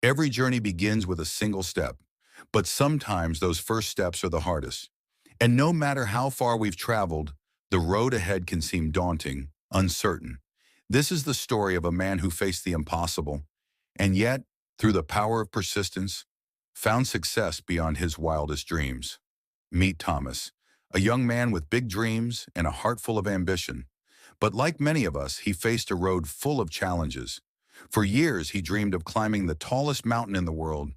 Every journey begins with a single step, but sometimes those first steps are the hardest. And no matter how far we've traveled, the road ahead can seem daunting, uncertain. This is the story of a man who faced the impossible, and yet, through the power of persistence, found success beyond his wildest dreams. Meet Thomas, a young man with big dreams and a heart full of ambition. But like many of us, he faced a road full of challenges. For years, he dreamed of climbing the tallest mountain in the world,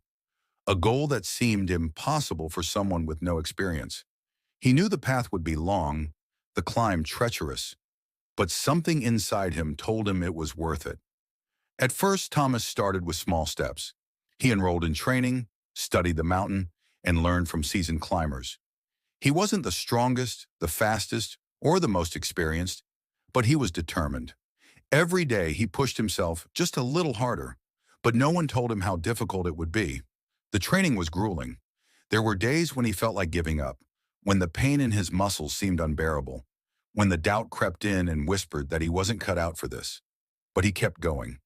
a goal that seemed impossible for someone with no experience. He knew the path would be long, the climb treacherous, but something inside him told him it was worth it. At first, Thomas started with small steps. He enrolled in training, studied the mountain, and learned from seasoned climbers. He wasn't the strongest, the fastest, or the most experienced, but he was determined. Every day he pushed himself just a little harder, but no one told him how difficult it would be. The training was grueling. There were days when he felt like giving up, when the pain in his muscles seemed unbearable, when the doubt crept in and whispered that he wasn't cut out for this. But he kept going.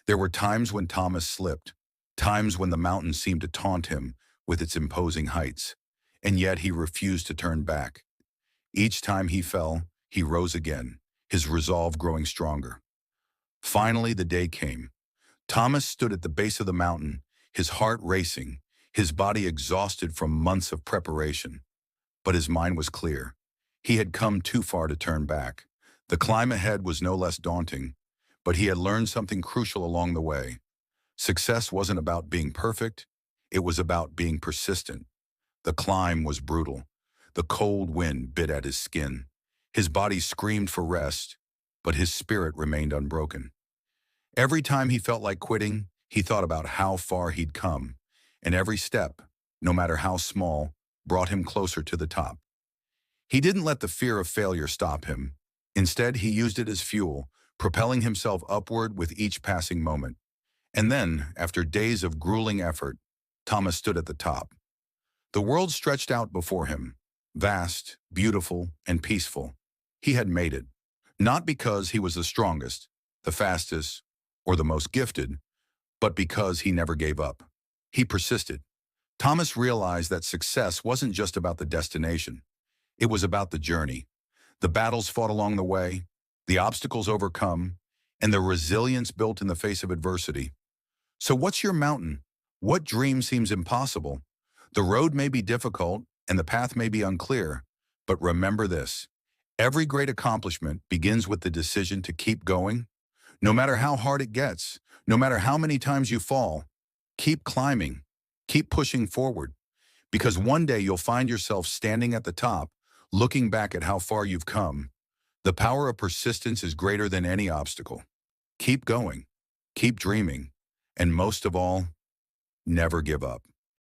There were times when Thomas slipped, times when the mountain seemed to taunt him with its imposing heights, and yet he refused to turn back. Each time he fell, he rose again, his resolve growing stronger. Finally, the day came. Thomas stood at the base of the mountain, his heart racing, his body exhausted from months of preparation. But his mind was clear. He had come too far to turn back. The climb ahead was no less daunting, but he had learned something crucial along the way. Success wasn't about being perfect, it was about being persistent. The climb was brutal. The cold wind bit at his skin. His body screamed for rest, but his spirit remained unbroken. Every time he felt like quitting, he thought about how far he'd come, and every step, no matter how small, brought him closer to the top. He didn't let the fear of failure stop him. Instead, he used it as fuel, propelling himself upward with each passing moment. And then, after days of grueling effort, Thomas stood at the top. The world stretched out before him, vast, beautiful, and peaceful. He had made it, not because he was the strongest, the fastest, or the most gifted, but because he never gave up. He persisted. Thomas realized that success wasn't just about the destination. It was about the journey, the battles fought along the way, the obstacles overcome, and the resilience built in the face of adversity. So what's your mountain? What dream seems impossible? The road may be difficult and the path may be unclear, but remember this: every great accomplishment begins with the decision to keep going. No matter how hard it gets, no matter how many times you fall, keep climbing, keep pushing forward, because one day you'll find yourself standing at the top, looking back at how far you've come. The power of persistence is greater than any obstacle. Keep going, keep dreaming, and most of all, never give up.